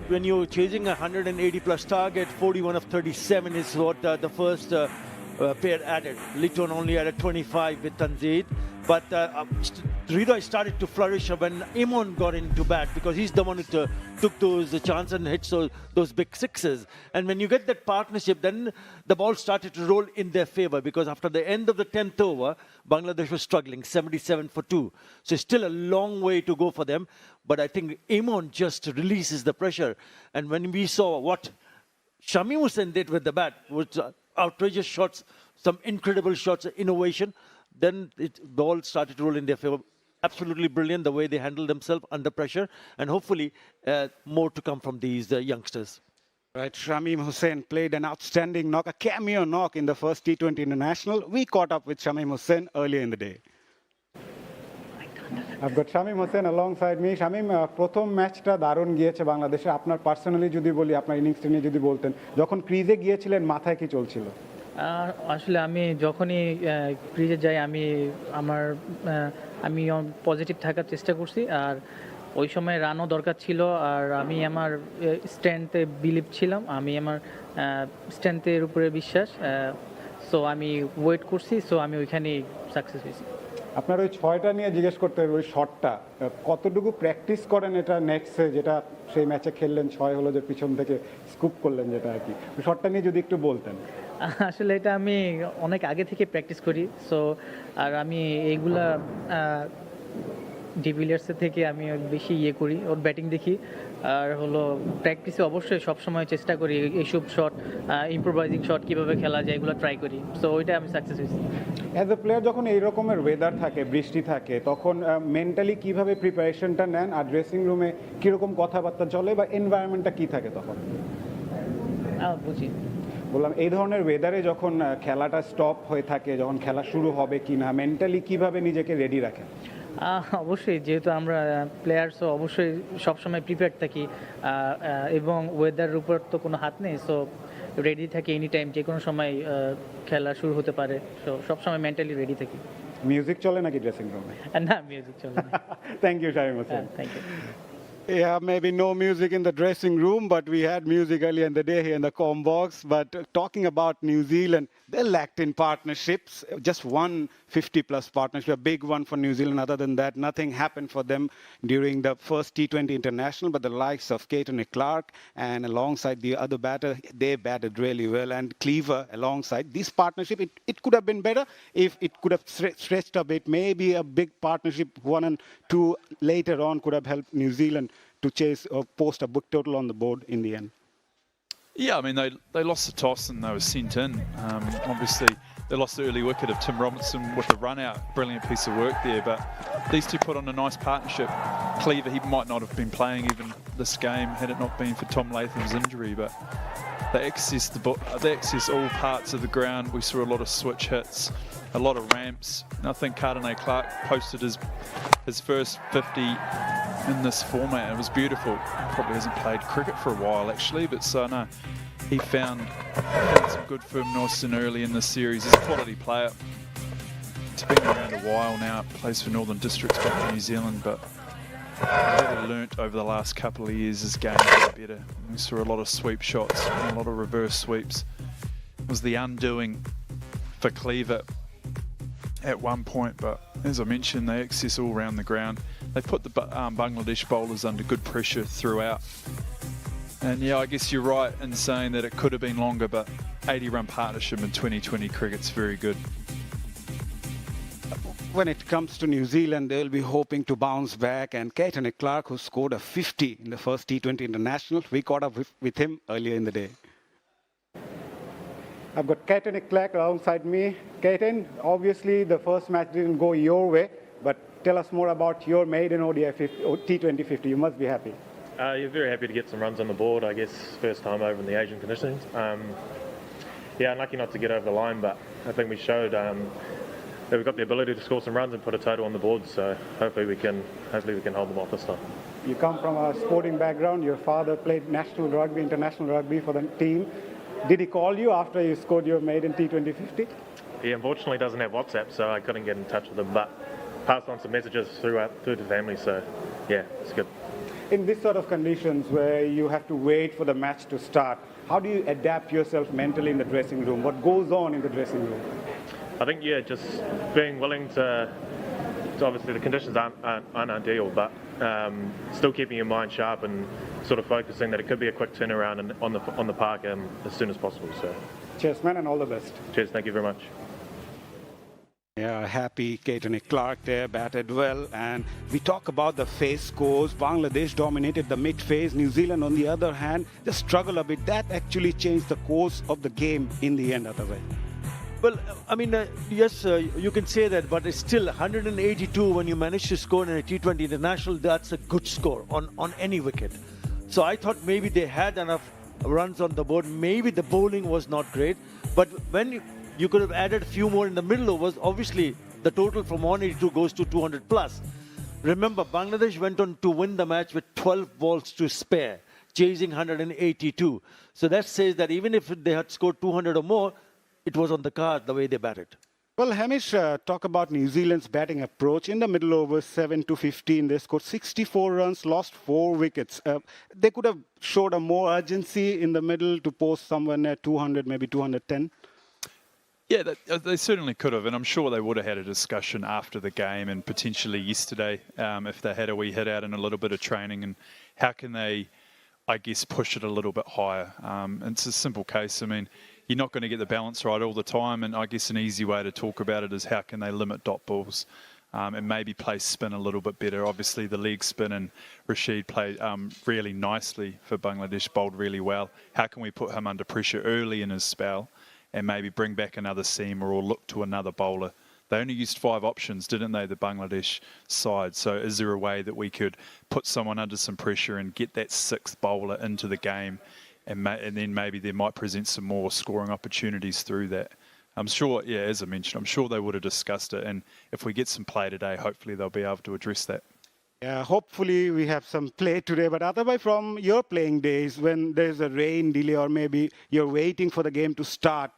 when you're chasing a 180 plus target, 41 of 37 is what the first pair added. Litton only added 25 with Tanzid. But Hridoy started to flourish when Imon got into bat, because he's the one who took those chance and hits those big sixes. And when you get that partnership, then the ball started to roll in their favor, because after the end of the 10th over, Bangladesh was struggling, 77 for 2. So still a long way to go for them. But I think Imon just releases the pressure. And when we saw what Shamim Hussain did with the bat, with outrageous shots, some incredible shots, innovation, then the ball started to roll in their favor. Absolutely brilliant the way they handle themselves under pressure, and hopefully more to come from these youngsters. Right, Shamim Hussain played an outstanding knock, a cameo knock in the first T20 International. We caught up with Shamim Hussain earlier in the day. I've got Shamim Hussain alongside me. Shamim, প্রথম ম্যাচটা দারুণ গিয়েছে বাংলাদেশে। আপনার personally যদি বলি, আপনার ইনিংসটা নিয়ে যদি বলতেন, যখন ক্রিজে গিয়েছিলেন মাথায় কি চলছিল? আসলে আমি যখনই ক্রিজে যাই আমি পজিটিভ থাকার চেষ্টা করছি, আর ওই সময় রানও দরকার ছিল, আর আমি আমার স্ট্রেংথে বিলিভ ছিলাম, আমি আমার স্ট্রেংথের উপরে বিশ্বাস, সো আমি ওয়েট করছি, সো আমি ওইখানেই সাকসেস হয়েছি। আপনার ওই 6টা নিয়ে জিজ্ঞেস করতে হবে, ওই শটটা কতটুকু প্র্যাকটিস করেন এটা নেক্সটে, যেটা সেই ম্যাচে খেললেন 6 হলো, যে পিছন থেকে স্কুপ করলেন যেটা আর কি, ওই শটটা নিয়ে যদি একটু বলতেন। আসলে এটা আমি অনেক আগে থেকে প্র্যাকটিস করি, সো আর আমি এইগুলা ডিভিলিয়ার্সের থেকে আমি বেশি করি, ওর ব্যাটিং দেখি, আর হলো প্র্যাকটিসে অবশ্যই সবসময় চেষ্টা করি এইসব শট, ইম্প্রোভাইজিং শট কীভাবে খেলা যায় এগুলো ট্রাই করি, সো ওইটা আমি সাকসেস হয়েছি। অ্যাজ এ প্লেয়ার যখন এই রকমের ওয়েদার থাকে, বৃষ্টি থাকে, তখন মেন্টালি কিভাবে প্রিপারেশনটা নেন, আর ড্রেসিং রুমে কীরকম কথাবার্তা চলে, বা এনভায়রনমেন্টটা কী থাকে তখন? বুঝি বললাম, এই ধরনের ওয়েদারে যখন খেলাটা স্টপ হয়ে থাকে, যখন খেলা শুরু হবে কি না, মেন্টালি কিভাবে নিজেকে রেডি রাখেন? অবশ্যই, যেহেতু আমরা প্লেয়ার, সো অবশ্যই সবসময় প্রিপেয়ার থাকি, এবং ওয়েদারের উপর তো কোনো হাত নেই, সো রেডি থাকি এনি টাইম, যে কোনো সময় খেলা শুরু হতে পারে, সো সবসময় মেন্টালি রেডি থাকি। মিউজিক চলে নাকি ড্রেসিং রুমে? না, মিউজিক চলে না। Thank you Shamim Hossain. Thank you. Yeah, maybe no music in the dressing room, but we had music earlier in the day here in the comm box. But talking about New Zealand, they lacked in partnerships. Just one 50-plus partnership, a big one for New Zealand. Other than that, nothing happened for them during the first T20 International. But the likes of Chattogram Clark and alongside the other batter, they batted really well. And Cleaver alongside. This partnership, it could have been better if it could have stretched a bit. Maybe a big partnership, 1 and 2 later on, could have helped New Zealand to chase or post a book total on the board in the end. Yeah, I mean, they lost the toss and they were sent in. Obviously, they lost the early wicket of Tim Robinson with the run out. Brilliant piece of work there. But these two put on a nice partnership. Cleaver, he might not have been playing even this game had it not been for Tom Latham's injury. But they access all parts of the ground. We saw a lot of switch hits, a lot of ramps. And I think Chattogram Clark posted his first 50 in this format. It was beautiful. Probably hasn't played cricket for a while actually, but so no, he found some good firm nice and early in this series. He's a quality player. He's been around a while now. Plays for Northern Districts back in New Zealand, but really learnt over the last couple of years his game got better. We saw a lot of sweep shots and a lot of reverse sweeps. It was the undoing for Cleaver at one point, but as I mentioned, they access all around the ground. They put the Bangladesh bowlers under good pressure throughout. And yeah, I guess you're right in saying that it could have been longer, but 80-run partnership in 2020 cricket's very good. When it comes to New Zealand, they'll be hoping to bounce back. And Chattogram Clark, who scored a 50 in the first T20 International, we caught up with him earlier in the day. I've got Chattogram Clark alongside me. Chattogram, obviously the first match didn't go your way, but tell us more about your maiden ODI T20 50. You must be happy. You're very happy to get some runs on the board, I guess, first time over in the Asian conditions. Yeah, unlucky not to get over the line, but I think we showed that we've got the ability to score some runs and put a total on the board, so hopefully we can hold them off this time. You come from a sporting background. Your father played national rugby, international rugby for the team. Did he call you after you scored your maiden T20 50? He unfortunately doesn't have WhatsApp, so I couldn't get in touch with him, but passed on some messages through the family, so yeah, it's good. In this sort of conditions where you have to wait for the match to start, how do you adapt yourself mentally in the dressing room? What goes on in the dressing room? I think, yeah, just being willing to obviously the conditions aren't ideal, but still keeping your mind sharp and sort of focusing that it could be a quick turnaround on the park as soon as possible. So, Cheers, man, and all the best. cheers, thank you very much. Yeah, happy Caitony Clark there, batted well. And we talk about the phase scores. Bangladesh dominated the mid phase. New Zealand, on the other hand, just struggled a bit. That actually changed the course of the game in the end, otherwise. Well, I mean, yes, you can say that, but it's still 182 when you manage to score in a T20 international. That's a good score on any wicket. So I thought maybe they had enough runs on the board. Maybe the bowling was not great, but when you could have added a few more in the middle overs, obviously the total from 182 goes to 200 plus. Remember, Bangladesh went on to win the match with 12 balls to spare, chasing 182. So that says that even if they had scored 200 or more, it was on the card the way they batted. Well, Hamish, talk about New Zealand's batting approach. In the middle overs, 7 to 15, they scored 64 runs, lost 4 wickets. They could have showed a more urgency in the middle to post someone at 200, maybe 210. Yeah, they certainly could have, and I'm sure they would have had a discussion after the game and potentially yesterday if they had a wee hit out and a little bit of training, and how can they, I guess, push it a little bit higher. It's a simple case. I mean, you're not going to get the balance right all the time, and I guess an easy way to talk about it is how can they limit dot balls and maybe play spin a little bit better. Obviously, the leg spin and Rashid played really nicely for Bangladesh, bowled really well. How can we put him under pressure early in his spell and maybe bring back another seamer or look to another bowler? They only used 5 options, didn't they, the Bangladesh side? So is there a way that we could put someone under some pressure and get that 6th bowler into the game, and then maybe there might present some more scoring opportunities through that? I'm sure, yeah, as I mentioned, I'm sure they would have discussed it. And if we get some play today, hopefully they'll be able to address that. Yeah, hopefully we have some play today. But otherwise, from your playing days, when there's a rain delay or maybe you're waiting for the game to start,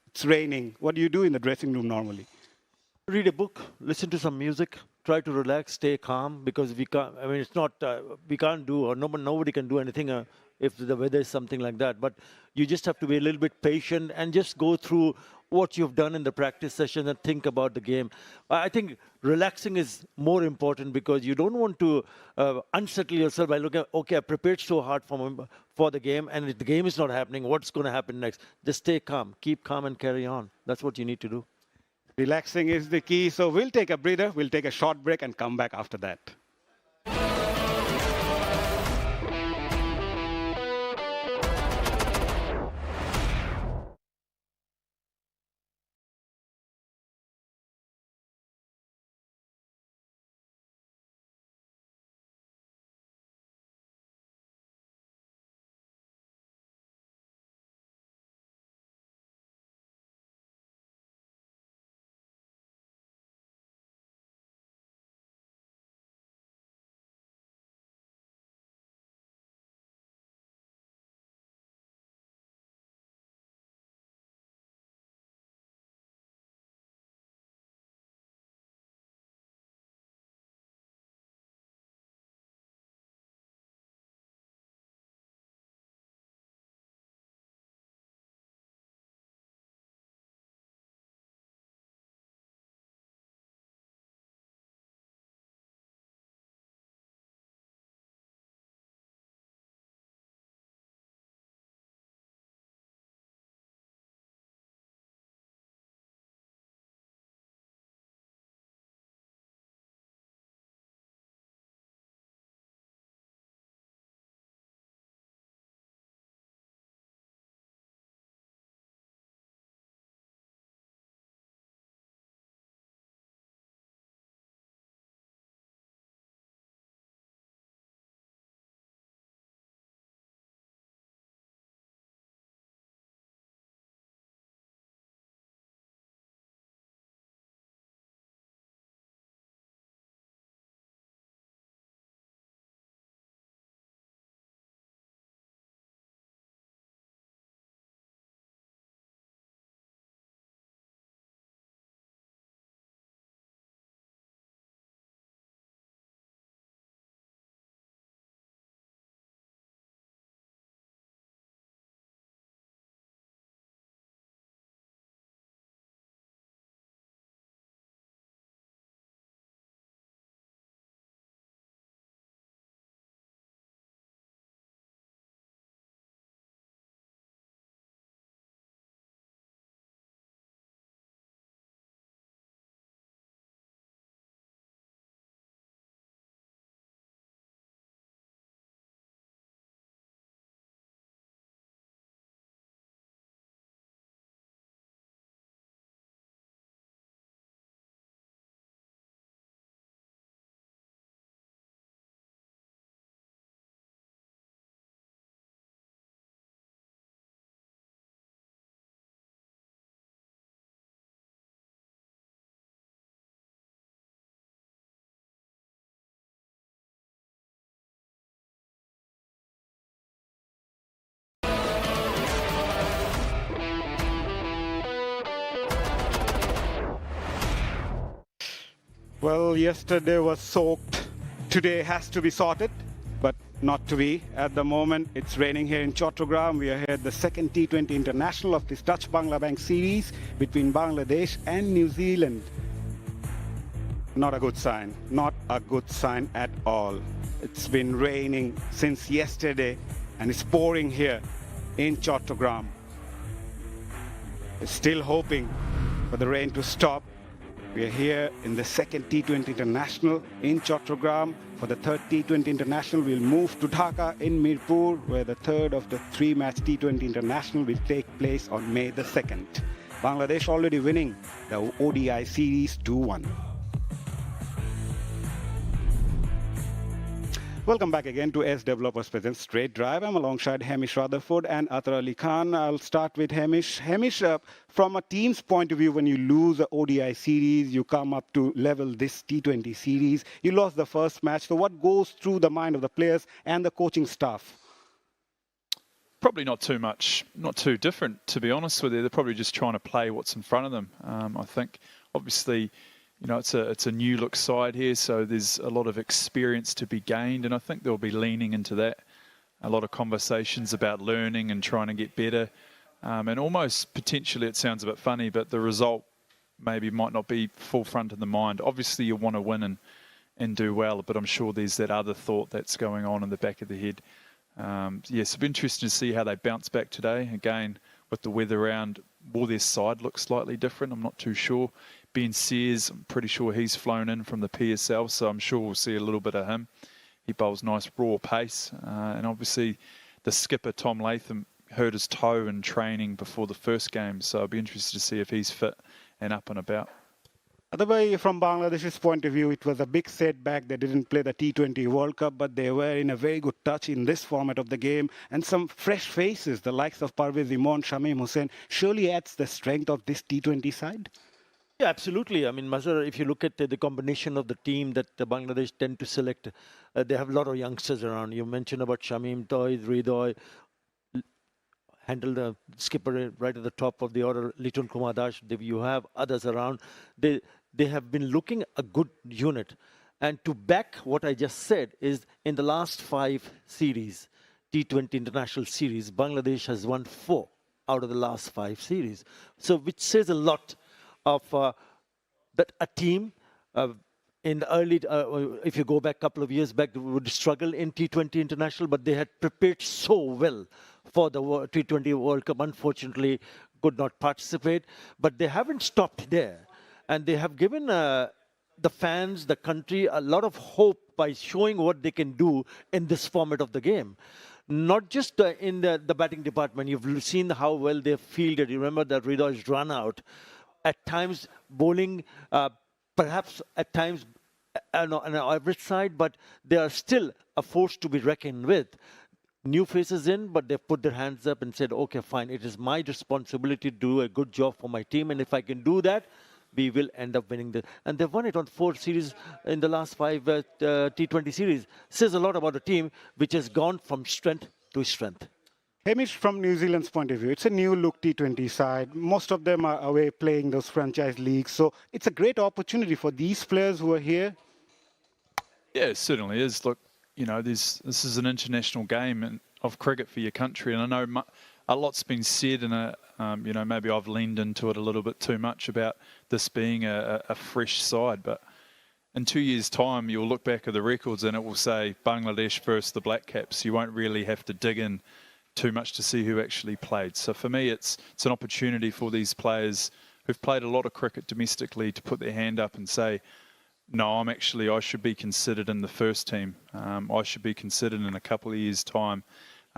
it's raining, what do you do in the dressing room normally? Read a book, listen to some music, try to relax, stay calm, because we can't, I mean, it's not, we can't do, or nobody can do anything if the weather is something like that. But you just have to be a little bit patient and just go through what you've done in the practice session and think about the game. I think relaxing is more important because you don't want to unsettle yourself by looking, okay, I prepared so hard for the game, and if the game is not happening, what's going to happen next? Just stay calm, keep calm and carry on. That's what you need to do. Relaxing is the key. So we'll take a breather, we'll take a short break and come back after that. Well, yesterday was soaked. Today has to be sorted, but not to be. At the moment, it's raining here in Chattogram. We are here at the second T20 International of this Dutch Bangla Bank series between Bangladesh and New Zealand. Not a good sign. Not a good sign at all. It's been raining since yesterday, and it's pouring here in Chattogram. We're still hoping for the rain to stop. We are here in the second T20 International in Chattogram. For the third T20 International, we'll move to Dhaka in Mirpur, where the third of the three-match T20 International will take place on May the 2nd. Bangladesh already winning the ODI series 2-1. Welcome back again to S Developers Presents Straight Drive. I'm alongside Hamish Rutherford and Atar Ali Khan. I'll start with Hamish. Hamish, from a team's point of view, when you lose the ODI series, you come up to level this T20 series. You lost the first match. So what goes through the mind of the players and the coaching staff? Probably not too much, not too different, to be honest with you. They're probably just trying to play what's in front of them. I think, obviously, you know, it's a new look side here, so there's a lot of experience to be gained, and I think they'll be leaning into that. A lot of conversations about learning and trying to get better, and almost potentially, it sounds a bit funny, but the result maybe might not be full front in the mind. Obviously, you want to win and do well, but I'm sure there's that other thought that's going on in the back of the head. Yes, it'll be interesting to see how they bounce back today. Again, with the weather around, will their side look slightly different? I'm not too sure. Ben Sears, I'm pretty sure he's flown in from the PSL, so I'm sure we'll see a little bit of him. He bowls nice raw pace. And obviously the skipper, Tom Latham, hurt his toe in training before the first game, so I'll be interested to see if he's fit and up and about. Otherwise, from Bangladesh's point of view, it was a big setback. They didn't play the T20 World Cup, but they were in a very good touch in this format of the game. And some fresh faces, the likes of Parvez Imran, Shamim Hussain, surely adds the strength of this T20 side. Yeah, absolutely. I mean, Mazhar, if you look at the combination of the team that Bangladesh tend to select, they have a lot of youngsters around. You mentioned about Shamim, Toyd, Ridoy, handle the skipper right at the top of the order, Liton Kumar Das. You have others around. They have been looking a good unit. And to back what I just said is in the last 5 series, T20 International Series, Bangladesh has won 4 out of the last 5 series. So which says a lot of that a team in the early, if you go back a couple of years back, would struggle in T20 International, but they had prepared so well for the T20 World Cup. Unfortunately, could not participate, but they haven't stopped there. And they have given the fans, the country, a lot of hope by showing what they can do in this format of the game. Not just in the batting department. You've seen how well they've fielded. You remember that Ridoy's run out. At times, bowling, perhaps at times on an average side, but they are still a force to be reckoned with. New faces in, but they've put their hands up and said, okay, fine, it is my responsibility to do a good job for my team, and if I can do that, we will end up winning this. And they've won it on 4 series in the last 5 T20 series. Says a lot about a team which has gone from strength to strength. Hamish, from New Zealand's point of view, it's a new look T20 side. Most of them are away playing those franchise leagues. So it's a great opportunity for these players who are here. Yeah, it certainly is. Look, you know, this is an international game of cricket for your country. And I know a lot's been said, and you know, maybe I've leaned into it a little bit too much about this being a fresh side. But in 2 years' time, you'll look back at the records and it will say Bangladesh versus the Black Caps. You won't really have to dig in too much to see who actually played. So for me, it's an opportunity for these players who've played a lot of cricket domestically to put their hand up and say, no, I should be considered in the first team. I should be considered in a couple of years' time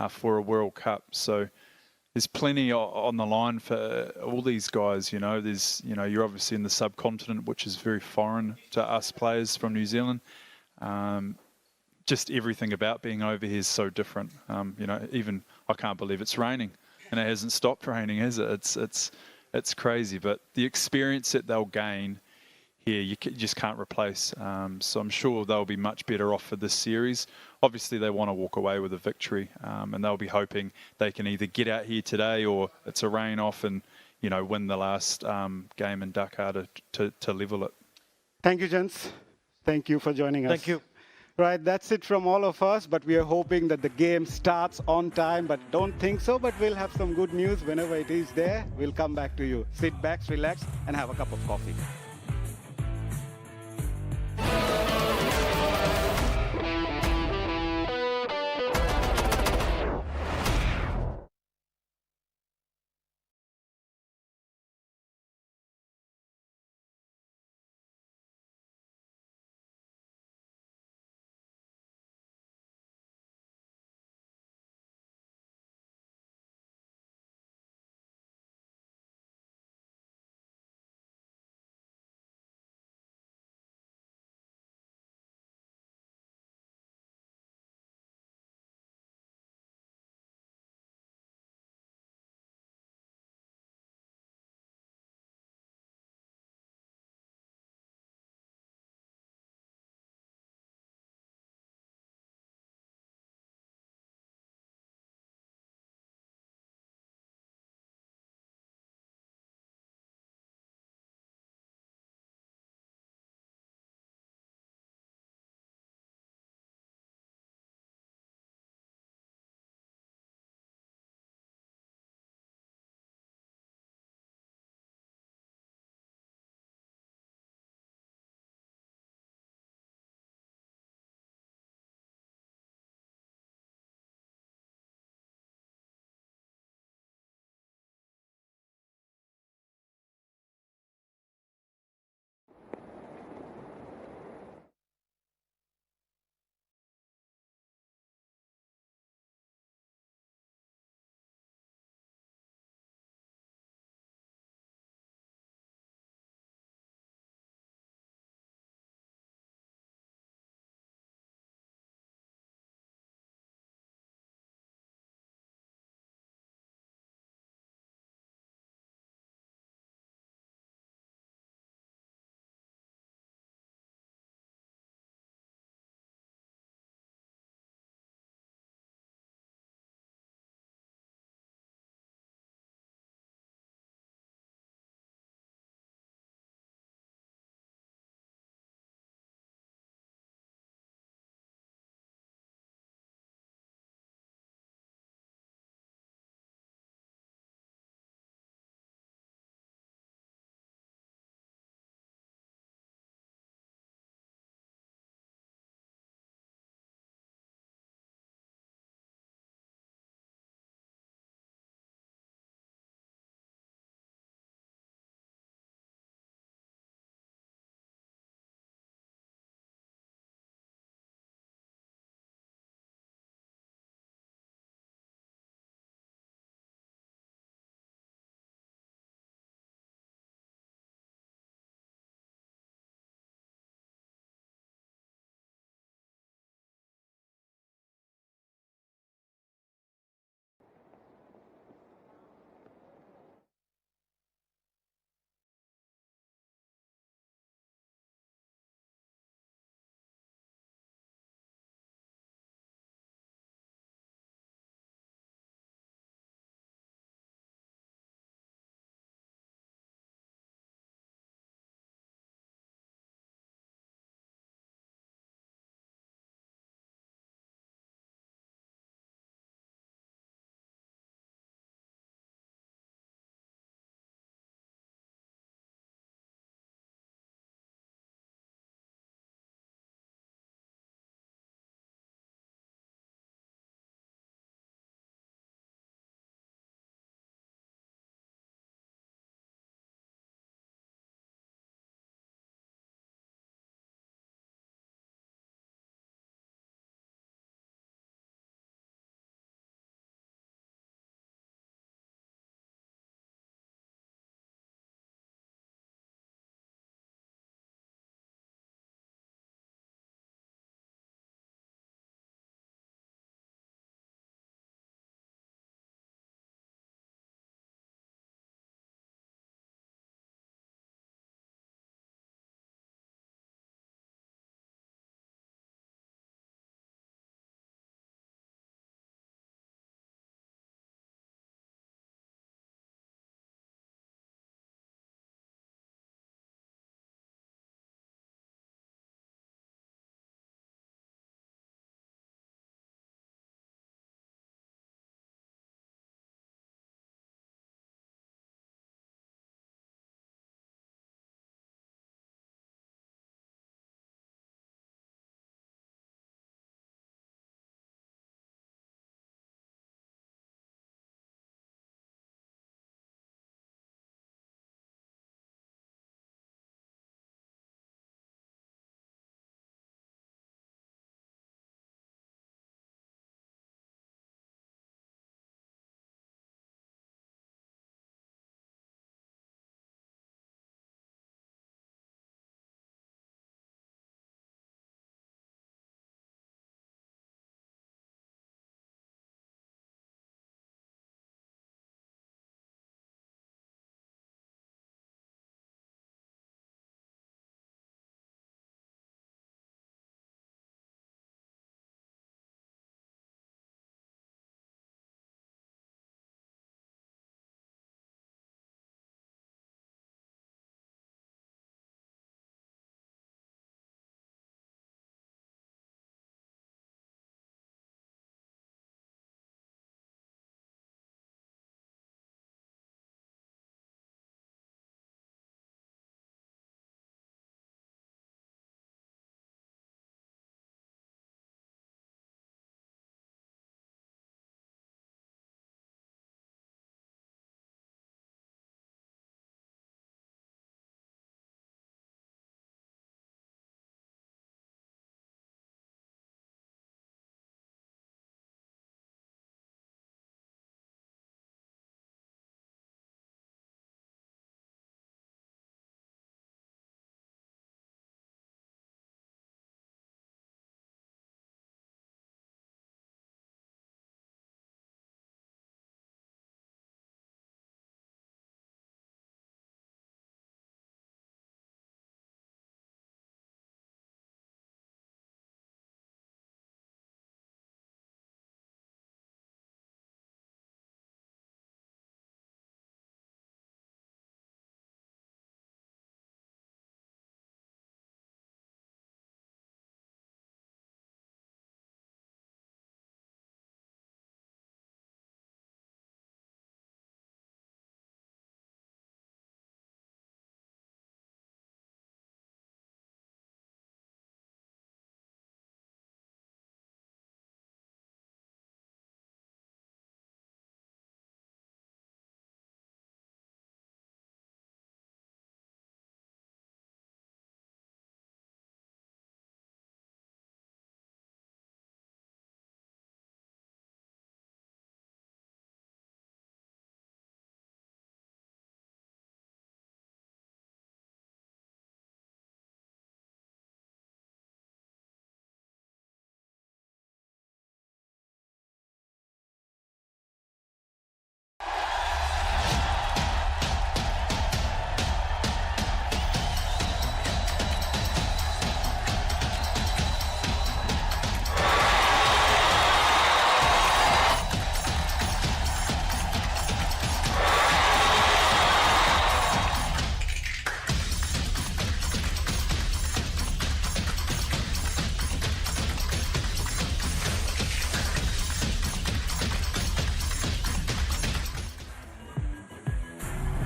for a World Cup. So there's plenty on the line for all these guys. You know, you're obviously in the subcontinent, which is very foreign to us players from New Zealand. Just everything about being over here is so different. You know, even I can't believe it's raining, and it hasn't stopped raining, has it? It's crazy. But the experience that they'll gain here, you just can't replace. So I'm sure they'll be much better off for this series. Obviously, they want to walk away with a victory, and they'll be hoping they can either get out here today or it's a rain off and, you know, win the last game in Dhaka to level it. Thank you, gents. Thank you for joining us. Thank you. Right, that's it from all of us, but we are hoping that the game starts on time, but don't think so, but we'll have some good news whenever it is there. We'll come back to you. Sit back, relax, and have a cup of coffee.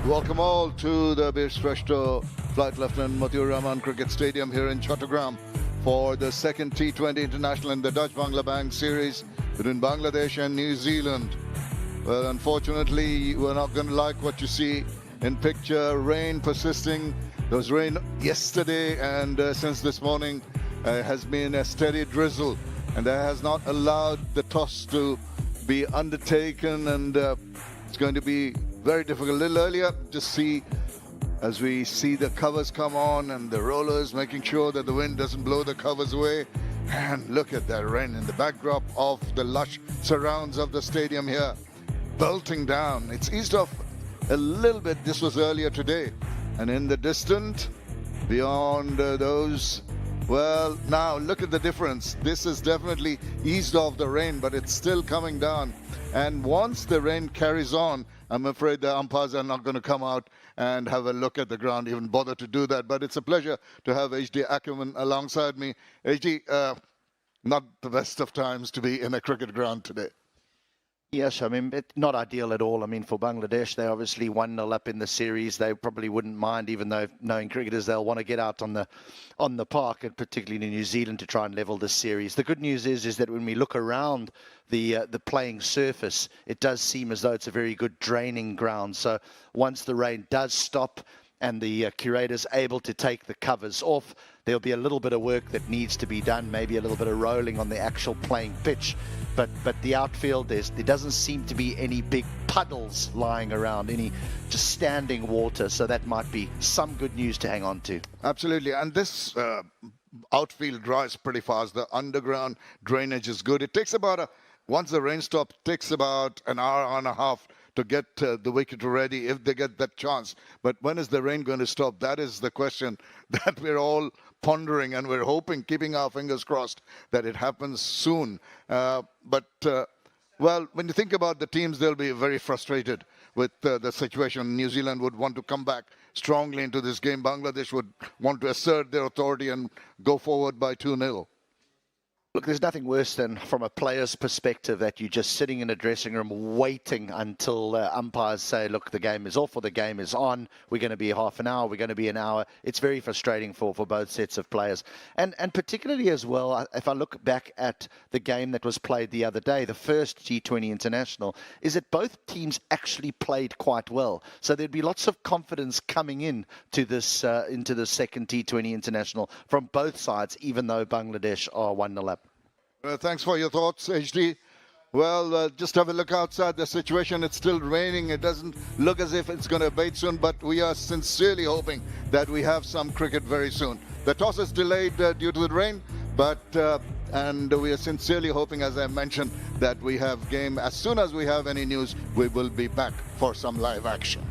Welcome all to the Bir Shrestha Flight Lieutenant Mathur Rahman Cricket Stadium here in Chattogram for the second T20 International in the Dutch-Bangla Bank series between Bangladesh and New Zealand. Well, unfortunately, we're not going to like what you see in picture. Rain persisting. There was rain yesterday, and since this morning has been a steady drizzle, and that has not allowed the toss to be undertaken, and it's going to be very difficult. A little earlier, just see as we see the covers come on and the rollers making sure that the wind doesn't blow the covers away. And look at that rain in the backdrop of the lush surrounds of the stadium here, belting down. It's eased off a little bit. This was earlier today. And in the distance, beyond those, well, now look at the difference. This has definitely eased off the rain, but it's still coming down. And once the rain carries on, I'm afraid the umpires are not going to come out and have a look at the ground, even bother to do that. But it's a pleasure to have HD Ackerman alongside me. HD, not the best of times to be in a cricket ground today. Yes, I mean, not ideal at all. I mean, for Bangladesh, they obviously 1-0 up in the series. They probably wouldn't mind, even though knowing cricketers, they'll want to get out on the park, and particularly in New Zealand, to try and level this series. The good news is that when we look around the playing surface, it does seem as though it's a very good draining ground. So once the rain does stop and the curator's able to take the covers off, there'll be a little bit of work that needs to be done, maybe a little bit of rolling on the actual playing pitch. But the outfield, there doesn't seem to be any big puddles lying around, any just standing water. So that might be some good news to hang on to. Absolutely. And this outfield dries pretty fast. The underground drainage is good. It takes about once the rain stops, it takes about an hour and a half to get the wicket ready if they get that chance. But when is the rain going to stop? That is the question that we're all pondering, and we're hoping, keeping our fingers crossed, that it happens soon. Well, when you think about the teams, they'll be very frustrated with the situation. New Zealand would want to come back strongly into this game. Bangladesh would want to assert their authority and go forward by 2-0. Look, there's nothing worse than, from a player's perspective, that you're just sitting in a dressing room waiting until umpires say, look, the game is off or the game is on. We're going to be half an hour. We're going to be an hour. It's very frustrating for both sets of players. And particularly as well, if I look back at the game that was played the other day, the first T20 International, is that both teams actually played quite well. So there'd be lots of confidence coming in to this into the second T20 International from both sides, even though Bangladesh are 1-0 up. Thanks for your thoughts, HD. Well, just have a look outside the situation. It's still raining. It doesn't look as if it's going to abate soon, but we are sincerely hoping that we have some cricket very soon. The toss is delayed due to the rain, but and we are sincerely hoping, as I mentioned, that we have game. As soon as we have any news, we will be back for some live action.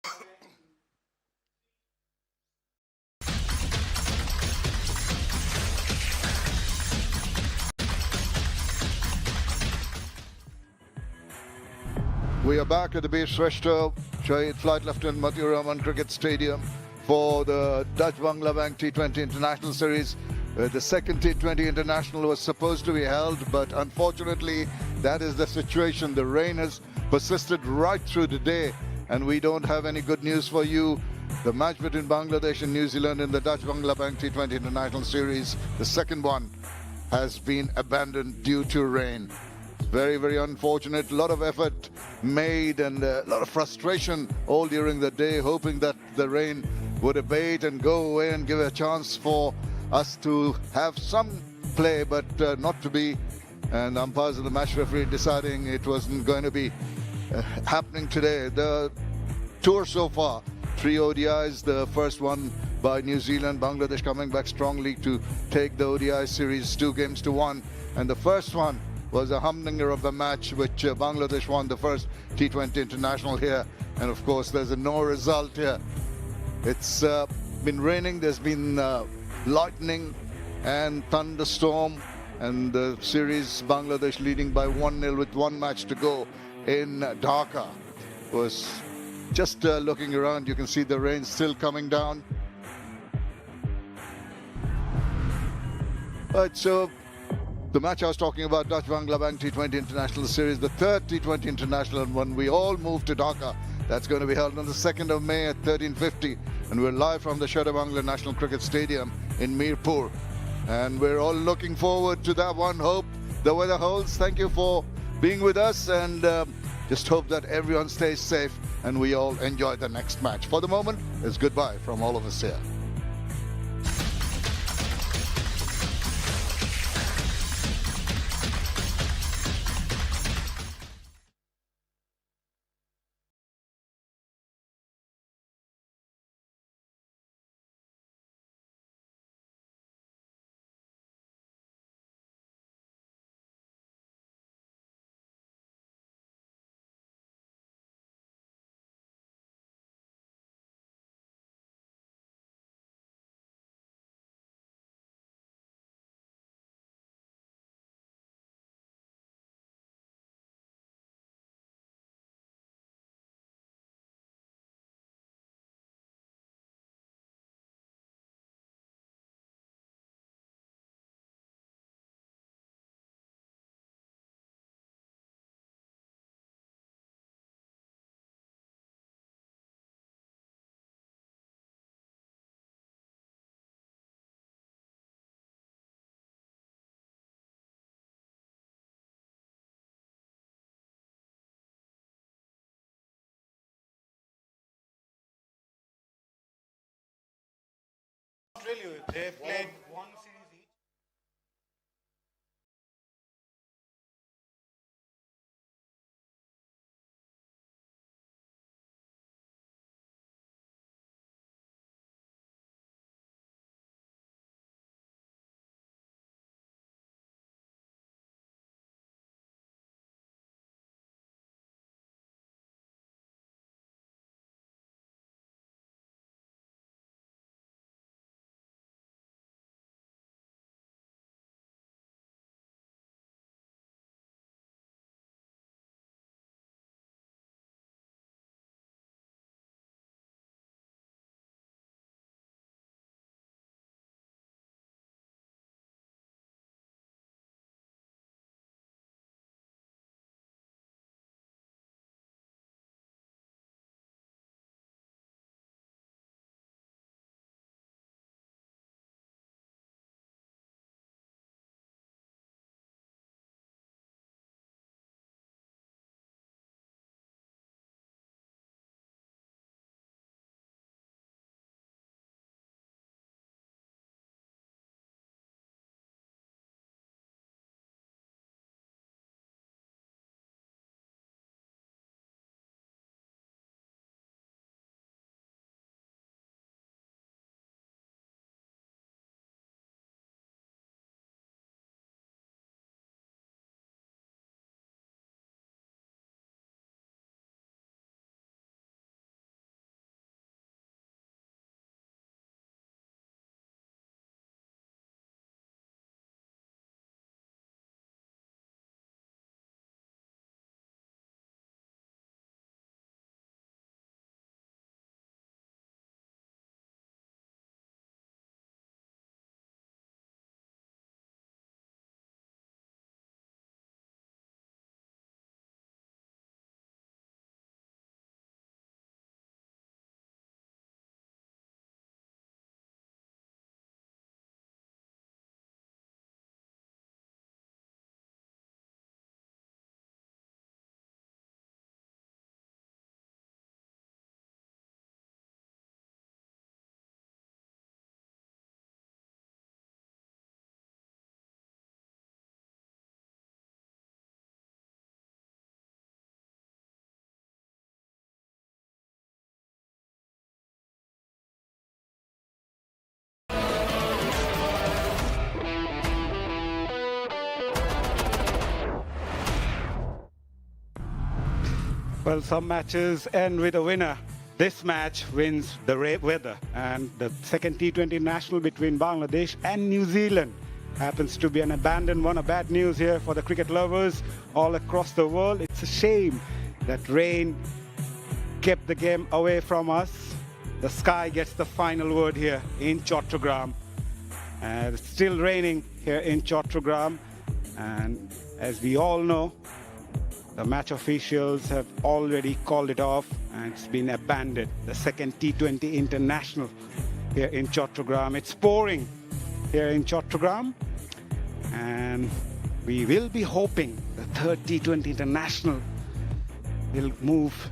We are back at the base Shrestha Flight Lieutenant Mathieu Rahman Cricket Stadium for the Dutch Bangla Bank T20 International Series. The second T20 International was supposed to be held, but unfortunately, that is the situation. The rain has persisted right through the day, and we don't have any good news for you. The match between Bangladesh and New Zealand in the Dutch Bangla Bank T20 International Series, the second one, has been abandoned due to rain. Very, very unfortunate. A lot of effort made and a lot of frustration all during the day, hoping that the rain would abate and go away and give a chance for us to have some play, but not to be. And umpires and the match referee deciding it wasn't going to be happening today. The tour so far, 3 ODIs, the first one by New Zealand, Bangladesh coming back strongly to take the ODI series 2-1. And the first one was a humdinger of the match, which Bangladesh won the first T20 International here. And of course, there's a no result here. It's been raining, there's been lightning and thunderstorm, and the series Bangladesh leading by 1-0 with one match to go in Dhaka. Was just looking around, you can see the rain still coming down. Right, so the match I was talking about, Dutch Bangla Bank T20 International Series, the third T20 International, and when we all move to Dhaka, that's going to be held on the 2nd of May at 13:50, and we're live from the Chattogram National Cricket Stadium in Mirpur, and we're all looking forward to that one. Hope the weather holds. Thank you for being with us, and just hope that everyone stays safe and we all enjoy the next match. For the moment, it's goodbye from all of us here. Australia, they've played one series. Well, some matches end with a winner. This match wins the weather, and the second T20 national between Bangladesh and New Zealand happens to be an abandoned one. A bad news here for the cricket lovers all across the world. It's a shame that rain kept the game away from us. The sky gets the final word here in Chattogram. It's still raining here in Chattogram, and as we all know, the match officials have already called it off, and it's been abandoned. The second T20 international here in Chattogram. It's pouring here in Chattogram, and we will be hoping the third T20 international will move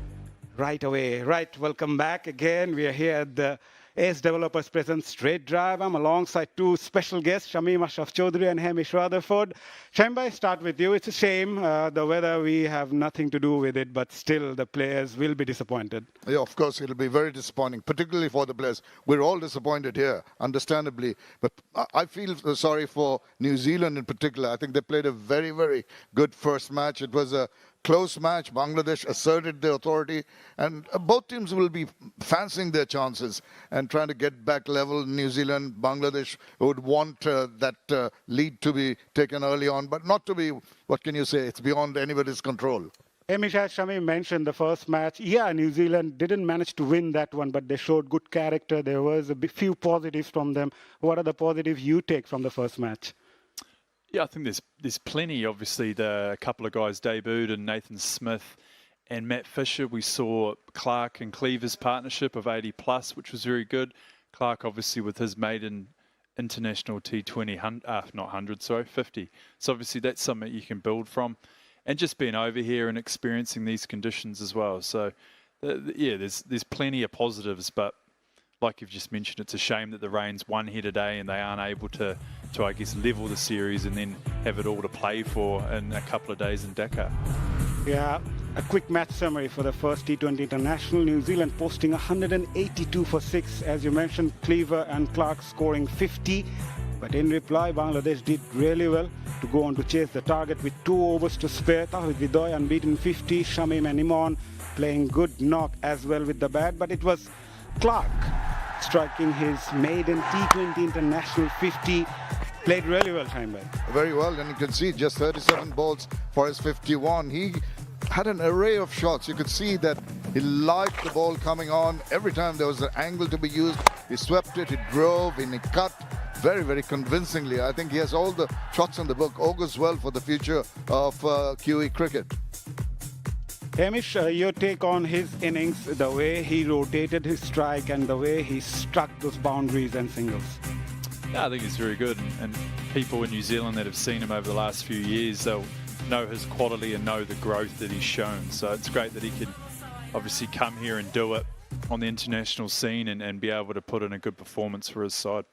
right away. Right, welcome back again. We are here at the Ace Developers Present Straight Drive. I'm alongside two special guests, Shamim Ashraf Chaudhry and Hamish Rutherford. Shamim, I start with you. It's a shame the weather, we have nothing to do with it, but still the players will be disappointed. Yeah, of course, it'll be very disappointing, particularly for the players. We're all disappointed here, understandably. But I feel sorry for New Zealand in particular. I think they played a very, very good first match. It was a close match. Bangladesh asserted their authority, and both teams will be fancying their chances and trying to get back level. New Zealand, Bangladesh would want that lead to be taken early on, but not to be, what can you say, it's beyond anybody's control. Hamish, as Shamim mentioned, the first match, yeah, New Zealand didn't manage to win that one, but they showed good character. There was a few positives from them. What are the positives you take from the first match? Yeah, I think there's plenty. Obviously, a couple of guys debuted, and Nathan Smith and Matt Fisher. We saw Clark and Cleaver's partnership of 80 plus, which was very good. Clark, obviously, with his maiden international T20, not 100, sorry, 50. So obviously that's something you can build from, and just being over here and experiencing these conditions as well. So yeah, there's plenty of positives, but like you've just mentioned, it's a shame that the rain's one hit a day and they aren't able to I guess, level the series and then have it all to play for in a couple of days in Dakar. Yeah, a quick match summary for the first T20 International. New Zealand posting 182 for 6, as you mentioned, Cleaver and Clark scoring 50. But in reply, Bangladesh did really well to go on to chase the target with 2 overs to spare. Tawhid Hridoy unbeaten 50, Shamim and Imon playing good knock as well with the bat. But it was Clark striking his maiden T20 International 50. Played really well, Shamim. Very well, and you can see just 37 balls for his 51. He had an array of shots. You could see that he liked the ball coming on. Every time there was an angle to be used, he swept it, he drove, and he cut very, very convincingly. I think he has all the shots in the book. Augurs well for the future of QE cricket. Hamish, your take on his innings, the way he rotated his strike and the way he struck those boundaries and singles? Yeah, I think he's very good, and people in New Zealand that have seen him over the last few years, they'll know his quality and know the growth that he's shown. So it's great that he can obviously come here and do it on the international scene and be able to put in a good performance for his side.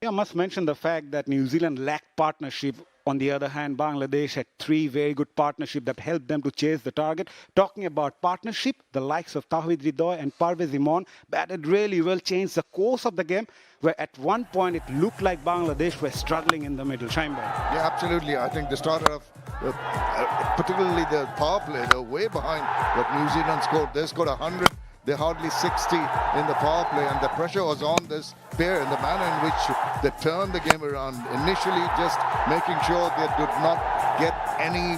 Yeah, I must mention the fact that New Zealand lacked partnership. On the other hand, Bangladesh had 3 very good partnerships that helped them to chase the target. Talking about partnership, the likes of Tawhid Hridoy and Parvez Imon batted really well, changed the course of the game, where at one point it looked like Bangladesh were struggling in the middle. Shaimbai. Yeah, absolutely. I think they started off, particularly the power play, they're way behind what New Zealand scored. They scored 100. They're hardly 60 in the power play, and the pressure was on this pair in the manner in which they turned the game around. Initially, just making sure they did not get any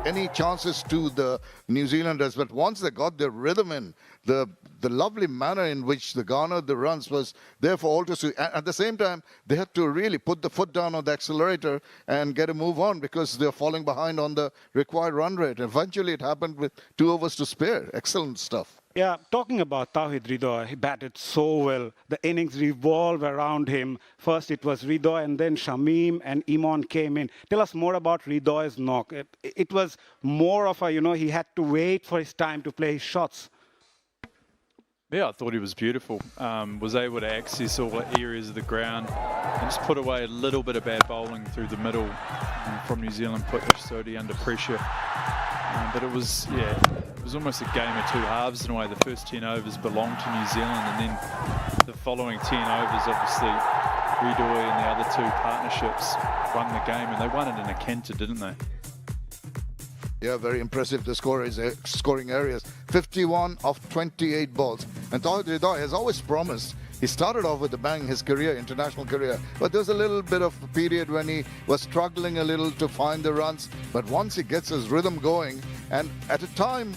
any chances to the New Zealanders. But once they got their rhythm in, the lovely manner in which they garnered the runs was there for all to see. At the same time, they had to really put the foot down on the accelerator and get a move on because they're falling behind on the required run rate. Eventually, it happened with 2 overs to spare. Excellent stuff. Yeah, talking about Tawhid Hridoy, he batted so well. The innings revolved around him. First it was Hridoy, and then Shamim and Imon came in. Tell us more about Hridoy's knock. It was more of a, he had to wait for his time to play his shots. Yeah, I thought he was beautiful. Was able to access all areas of the ground and just put away a little bit of bad bowling through the middle from New Zealand, put Sodhi under pressure. But it was almost a game of 2 halves in a way. The first 10 overs belonged to New Zealand, and then the following 10 overs, obviously, Hridoy and the other 2 partnerships won the game, and they won it in a canter, didn't they? Yeah, very impressive, the scoring areas. 51 of 28 balls. And Hridoy has always promised. He started off with a bang, his career, international career. But there's a little bit of a period when he was struggling a little to find the runs. But once he gets his rhythm going, and at a time,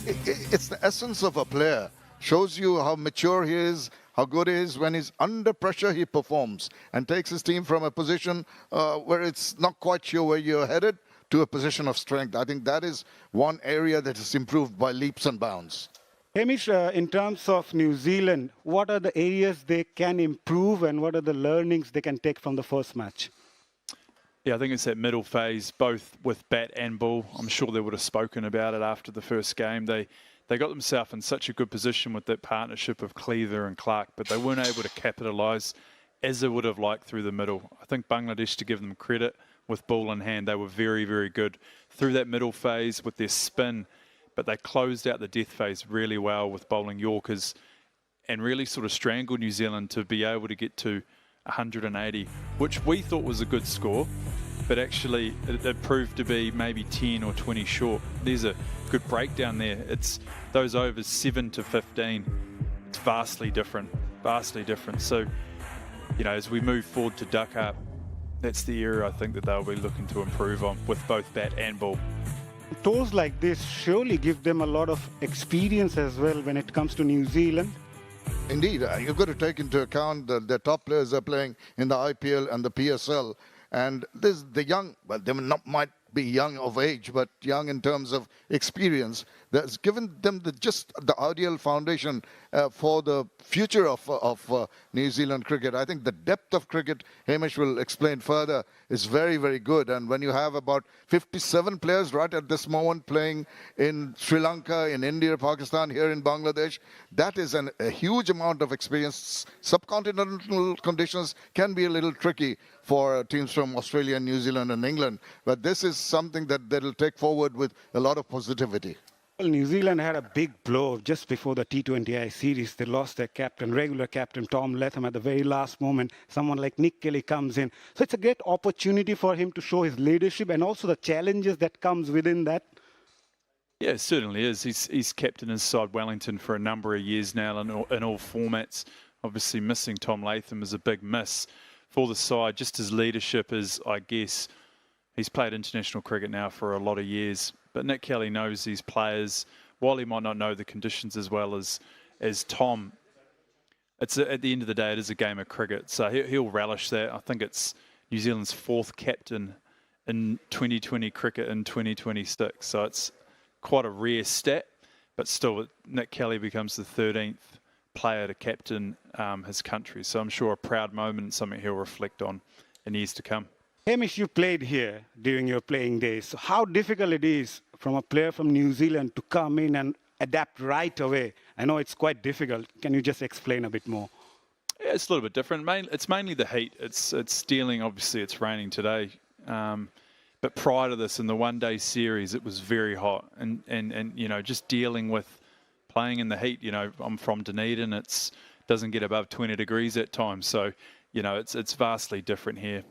it's the essence of a player. Shows you how mature he is, how good he is. When he's under pressure, he performs and takes his team from a position where it's not quite sure where you're headed to a position of strength. I think that is one area that is improved by leaps and bounds. Hamish, in terms of New Zealand, what are the areas they can improve and what are the learnings they can take from the first match? Yeah, I think it's that middle phase, both with bat and ball. I'm sure they would have spoken about it after the first game. They got themselves in such a good position with that partnership of Cleaver and Clark, but they weren't able to capitalise as they would have liked through the middle. I think Bangladesh, to give them credit, with ball in hand, they were very, very good through that middle phase with their spin, but they closed out the death phase really well with bowling Yorkers and really sort of strangled New Zealand to be able to get to 180, which we thought was a good score, but actually it proved to be maybe 10 or 20 short. There's a good breakdown there. It's those overs 7 to 15. It's vastly different, vastly different. So, you know, as we move forward to duck up, that's the area I think that they'll be looking to improve on with both bat and ball. Tours like this surely give them a lot of experience as well when it comes to New Zealand. Indeed, you've got to take into account that the top players are playing in the IPL and the PSL. And this, the young, well, they might be young of age, but young in terms of experience. That's given them just the ideal foundation for the future of New Zealand cricket. I think the depth of cricket, Hamish will explain further, is very, very good. And when you have about 57 players right at this moment playing in Sri Lanka, in India, Pakistan, here in Bangladesh, that is a huge amount of experience. Subcontinental conditions can be a little tricky for teams from Australia, New Zealand and England. But this is something that they'll take forward with a lot of positivity. Well, New Zealand had a big blow just before the T20I series. They lost their captain, regular captain, Tom Latham, at the very last moment. Someone like Nick Kelly comes in. So it's a great opportunity for him to show his leadership and also the challenges that comes within that. Yeah, it certainly is. He's captained inside Wellington for a number of years now in all formats. Obviously missing Tom Latham is a big miss for the side. Just his leadership is, I guess, he's played international cricket now for a lot of years. But Nick Kelly knows these players. While he might not know the conditions as well as Tom, it's at the end of the day, it is a game of cricket. So he'll relish that. I think it's New Zealand's 4th captain in 2020 cricket in 2026. So it's quite a rare stat. But still, Nick Kelly becomes the 13th player to captain his country. So I'm sure a proud moment and something he'll reflect on in years to come. Hamish, you played here during your playing days. So how difficult it is from a player from New Zealand to come in and adapt right away? I know it's quite difficult. Can you just explain a bit more? Yeah, it's a little bit different. It's mainly the heat. It's dealing, obviously it's raining today. But prior to this, in the one-day series, it was very hot. And you know, just dealing with playing in the heat, you know, I'm from Dunedin. It doesn't get above 20 degrees at times. So, you know, it's vastly different here.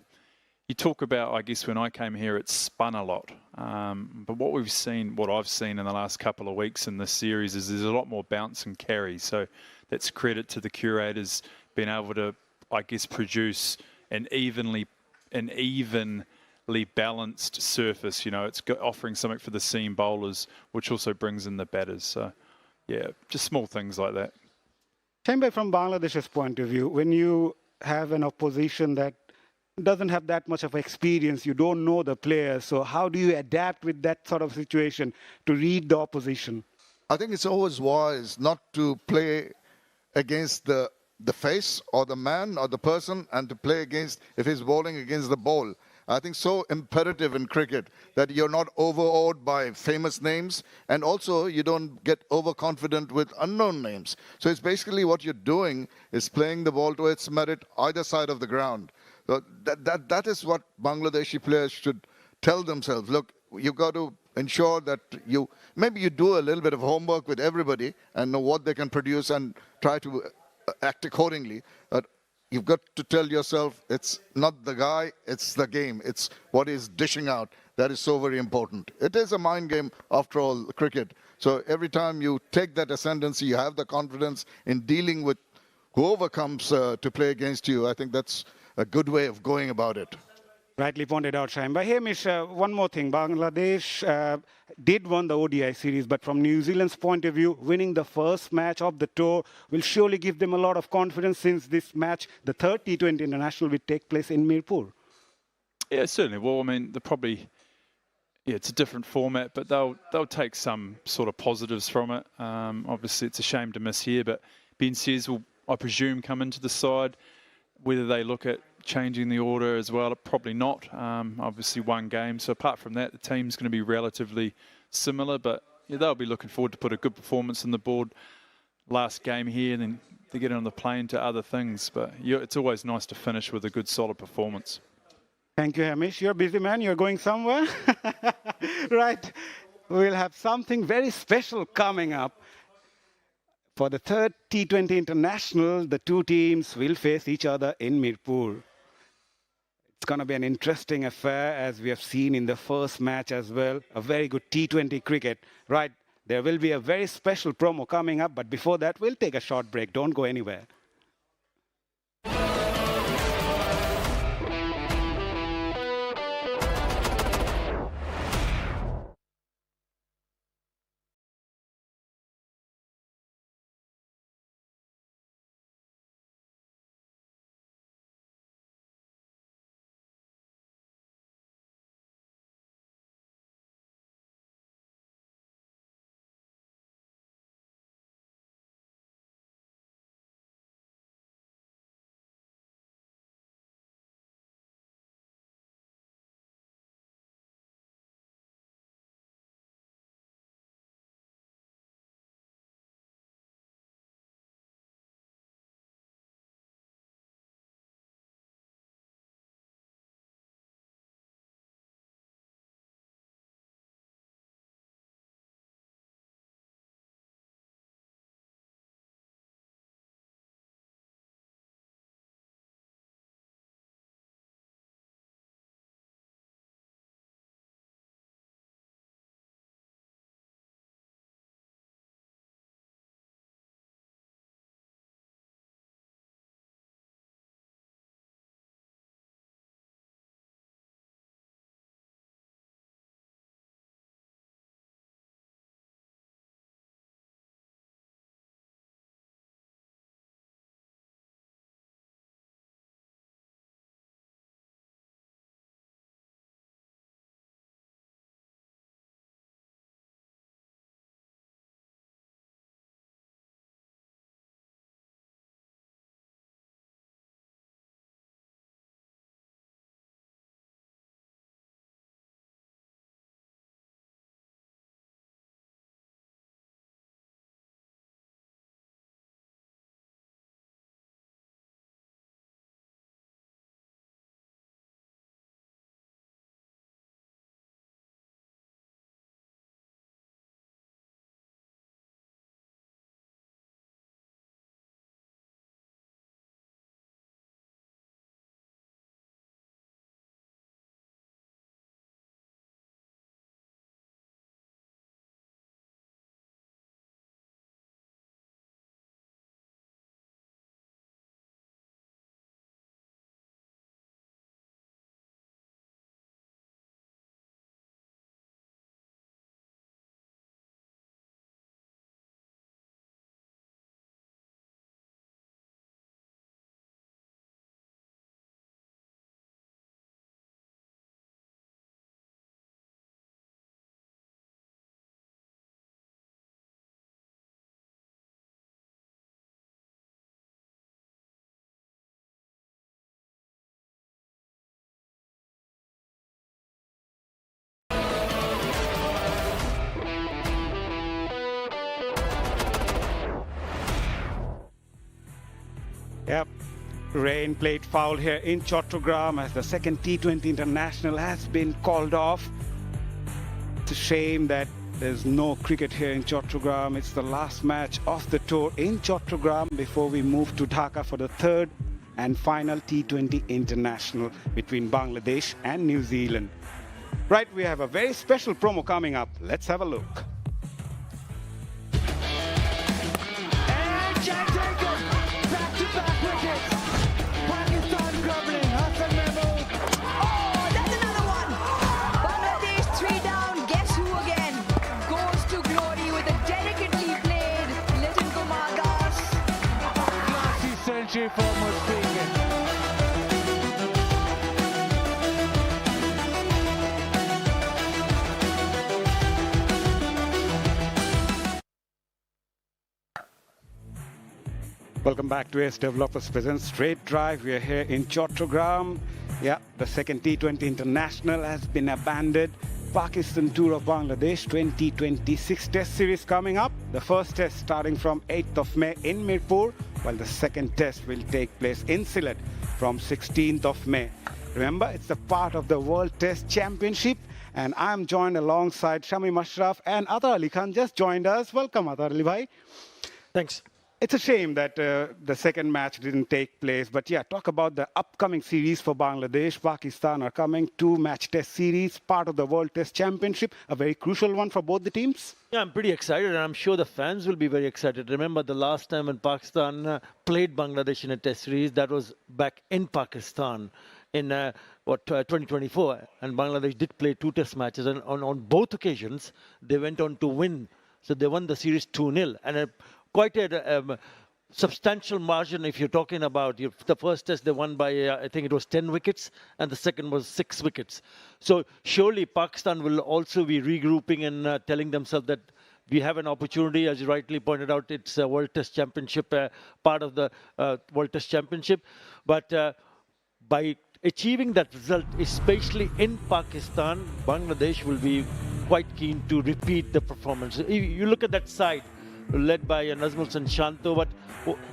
You talk about, I guess, when I came here, it spun a lot. But what I've seen in the last couple of weeks in this series is there's a lot more bounce and carry. So that's credit to the curators being able to, I guess, produce an evenly balanced surface. You know, it's offering something for the seam bowlers, which also brings in the batters. So, yeah, just small things like that. Tembe, from Bangladesh's point of view, when you have an opposition that doesn't have that much of experience, you don't know the players, so how do you adapt with that sort of situation to read the opposition? I think it's always wise not to play against the face or the man or the person and to play against, if he's bowling, against the ball. I think so imperative in cricket that you're not overawed by famous names and also you don't get overconfident with unknown names. So it's basically what you're doing is playing the ball to its merit either side of the ground. So that is what Bangladeshi players should tell themselves. Look, you've got to ensure that maybe you do a little bit of homework with everybody and know what they can produce and try to act accordingly. But you've got to tell yourself it's not the guy, it's the game. It's what he's dishing out. that is so very important. It is a mind game, after all, cricket. So every time you take that ascendancy, you have the confidence in dealing with whoever comes to play against you. I think that's a good way of going about it. Rightly pointed out, Shaim. But Hamish, one more thing. Bangladesh did win the ODI series, but from New Zealand's point of view, winning the first match of the tour will surely give them a lot of confidence, since this match, the third T20 International, will take place in Mirpur. Yeah, certainly. Well, I mean, they're probably... Yeah, it's a different format, but they'll take some sort of positives from it. Obviously, it's a shame to miss here, but Ben Says will, I presume, come into the side. Whether they look at changing the order as well, probably not. Obviously, one game. So apart from that, the team's going to be relatively similar, but yeah, they'll be looking forward to put a good performance on the board last game here, and then to get on the plane to other things. But yeah, it's always nice to finish with a good, solid performance. Thank you, Hamish. You're a busy man. You're going somewhere? Right. We'll have something very special coming up. For the third T20 International, the two teams will face each other in Mirpur. It's going to be an interesting affair, as we have seen in the first match as well. A very good T20 cricket. Right. There will be a very special promo coming up, but before that, we'll take a short break. Don't go anywhere. Yep. Rain played foul here in Chattogram as the second T20 International has been called off. It's a shame that there's no cricket here in Chattogram. It's the last match of the tour in Chattogram before we move to Dhaka for the third and final T20 International between Bangladesh and New Zealand. Right, we have a very special promo coming up. Let's have a look. And Chattogram, back-to-back wickets. Pakistan grumbling, Hassan Mahmood. Oh, that's another one. Bangladesh 3 down. Guess who again? Goes to glory with a delicately played Little Kumar Das. Classy century for Mushfiqur. Welcome back to AS Developers Presents Straight Drive. We are here in Chattogram. Yeah, the second T20 International has been abandoned. Pakistan Tour of Bangladesh 2026 Test Series coming up. The first test starting from 8th of May in Mirpur, while the second test will take place in Sylhet from 16th of May. Remember, it's a part of the World Test Championship, and I'm joined alongside Shamim Ashraf and Atar Ali Khan just joined us. Welcome, Atar Ali bhai. Thanks. It's a shame that the second match didn't take place. But yeah, talk about the upcoming series for Bangladesh. Pakistan are coming, 2-match test series, part of the World Test Championship, a very crucial one for both the teams. Yeah, I'm pretty excited, and I'm sure the fans will be very excited. Remember the last time when Pakistan played Bangladesh in a test series, that was back in Pakistan in 2024. And Bangladesh did play 2 test matches, and on both occasions, they went on to win. So they won the series 2-0. And quite a substantial margin if you're talking about the first test they won by I think it was 10 wickets and the second was 6 wickets. So surely Pakistan will also be regrouping and telling themselves that we have an opportunity, as you rightly pointed out, it's a World Test Championship, part of the World Test Championship. But by achieving that result, especially in Pakistan, Bangladesh will be quite keen to repeat the performance. You look at that side, led by Nazmul and Shanto, but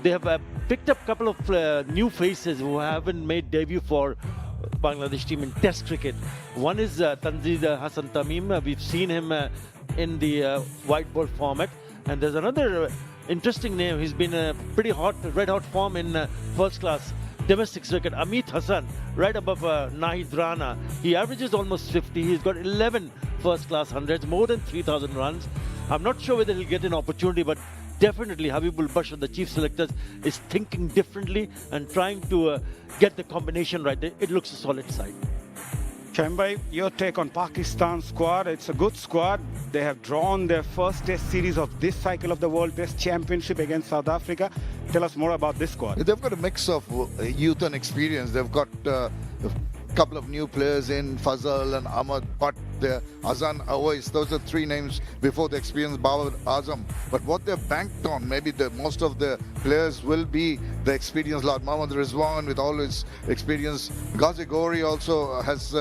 they have picked up a couple of new faces who haven't made debut for Bangladesh team in Test cricket. One is Tanzid Hassan Tamim. We've seen him in the white ball format, and there's another interesting name. He's been pretty hot, red hot form in first class domestic cricket. Amit Hassan, right above Nahid Rana. He averages almost 50. He's got 11 first class hundreds, more than 3,000 runs. I'm not sure whether he'll get an opportunity, but definitely Habibul Bashar, the chief selector, is thinking differently and trying to get the combination right. It looks a solid side. Shamim, your take on Pakistan's squad. It's a good squad. They have drawn their first test series of this cycle of the World Test Championship against South Africa. Tell us more about this squad. They've got a mix of youth and experience. They've got a couple of new players in Fazal and Ahmad Butt, Azan Awais. Those are 3 names before the experience Babar Azam. But what they've banked on, maybe most of the players will be the experience. Lord Mohammad Rizwan with all his experience. Ghazi Gori also has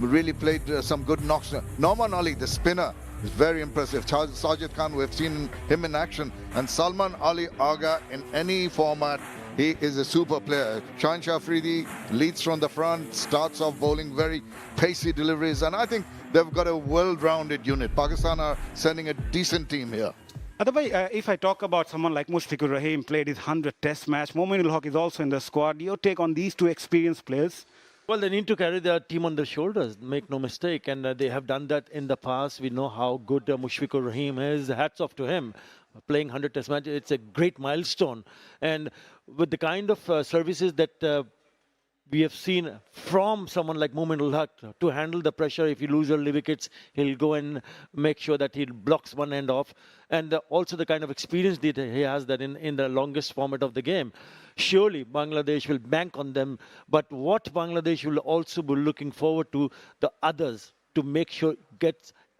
really played some good knocks. Norman Ali, the spinner, is very impressive. Sajid Khan, we've seen him in action. And Salman Ali Aga in any format. He is a super player. Shahin Shah Afridi leads from the front, starts off bowling very pacey deliveries, and I think they've got a well-rounded unit. Pakistan are sending a decent team here. Otherwise, if I talk about someone like Mushfiqur Rahim, played his 100th test match, Mominul Haq is also in the squad. Your take on these 2 experienced players? Well, they need to carry their team on their shoulders, make no mistake, and they have done that in the past. We know how good Mushfiqur Rahim is. Hats off to him. Playing 100 test matches, it's a great milestone. And with the kind of services that we have seen from someone like Mominul Haq to handle the pressure, if you lose early wickets, he'll go and make sure that he blocks one end off. And also the kind of experience that he has that in the longest format of the game. Surely Bangladesh will bank on them. But what Bangladesh will also be looking forward to, the others, to make sure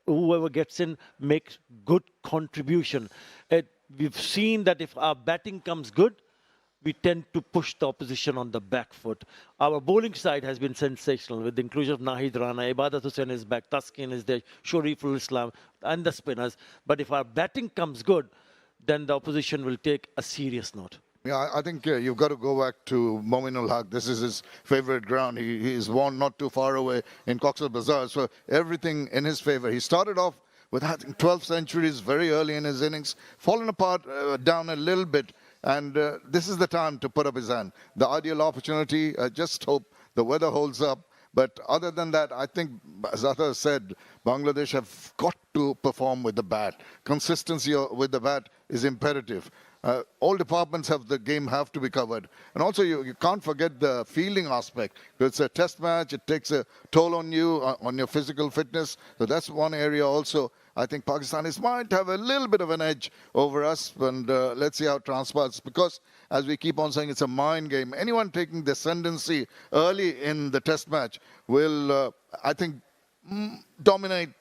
whoever gets in makes good contribution. We've seen that if our batting comes good, we tend to push the opposition on the back foot. Our bowling side has been sensational with the inclusion of Nahid Rana, Ibadat Hussain is back, Taskin is there, Shariful Islam, and the spinners. But if our batting comes good, then the opposition will take a serious note. Yeah, I think you've got to go back to Mominul Haq. This is his favorite ground. He is born not too far away in Cox's Bazar, so everything in his favor. He started off with, I think, 12 centuries very early in his innings, fallen apart down a little bit, and this is the time to put up his hand. The ideal opportunity, just hope the weather holds up. But other than that, I think, as Azhar said, Bangladesh have got to perform with the bat. Consistency with the bat is imperative. All departments of the game have to be covered. And also, you can't forget the fielding aspect. It's a test match. It takes a toll on you, on your physical fitness. So that's one area also. I think Pakistanis might have a little bit of an edge over us. And let's see how it transpires. Because, as we keep on saying, it's a mind game. Anyone taking the ascendancy early in the test match will, I think, dominate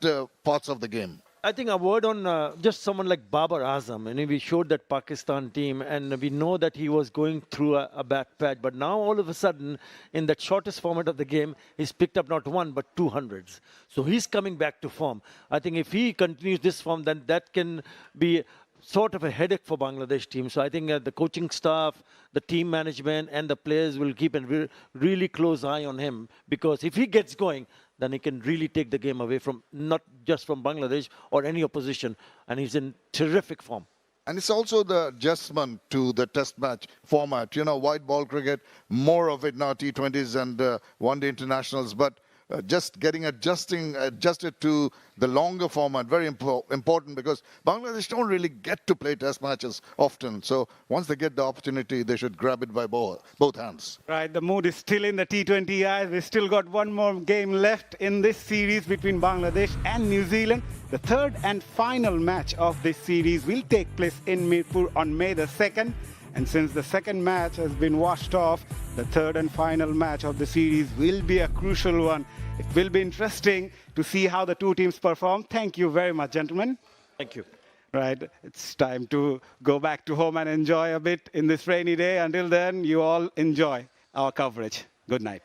parts of the game. I think a word on just someone like Babar Azam. And we showed that Pakistan team, and we know that he was going through a bad patch. But now, all of a sudden, in that shortest format of the game, he's picked up not one, but 200s. So he's coming back to form. I think if he continues this form, then that can be sort of a headache for Bangladesh team. So I think the coaching staff, the team management, and the players will keep a really close eye on him. Because if he gets going, then he can really take the game away from, not just from Bangladesh or any opposition. And he's in terrific form. And it's also the adjustment to the test match format. You know, white ball cricket, more of it now, T20s and one-day internationals. But just getting adjusted to the longer format, very important, because Bangladesh don't really get to play test matches often. So once they get the opportunity, they should grab it by both hands. Right, the mood is still in the T20I. We've still got one more game left in this series between Bangladesh and New Zealand. The third and final match of this series will take place in Mirpur on May the 2nd. And since the second match has been washed off, the third and final match of the series will be a crucial one. It will be interesting to see how the two teams perform. Thank you very much, gentlemen. Thank you. Right, it's time to go back to home and enjoy a bit in this rainy day. Until then, you all enjoy our coverage. Good night.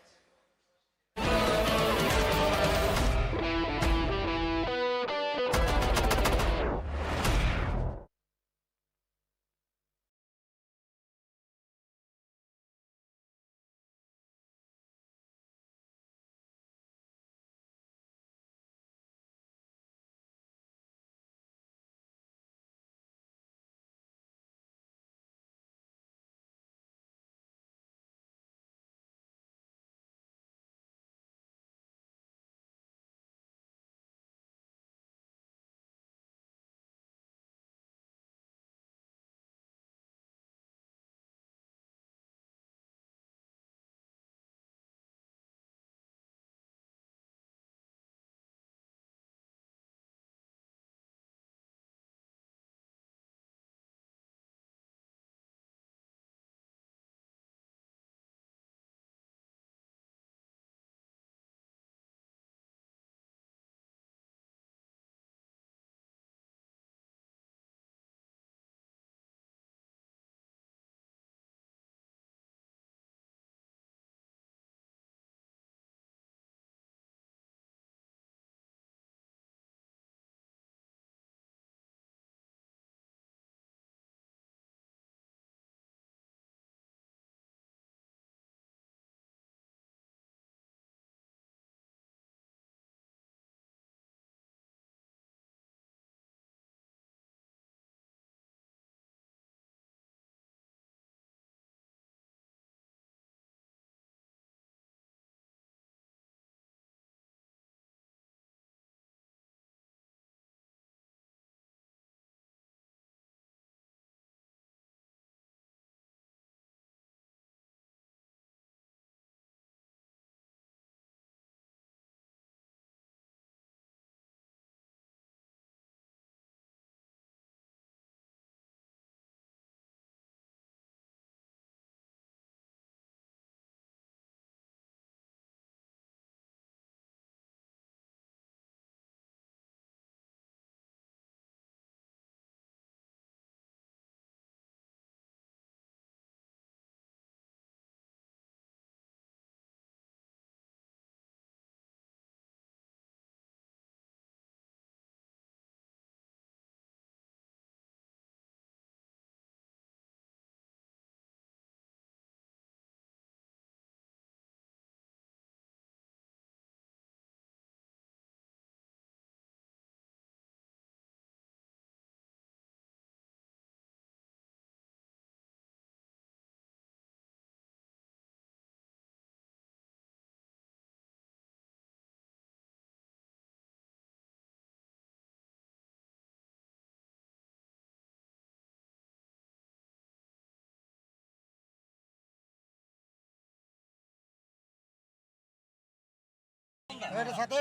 সাথে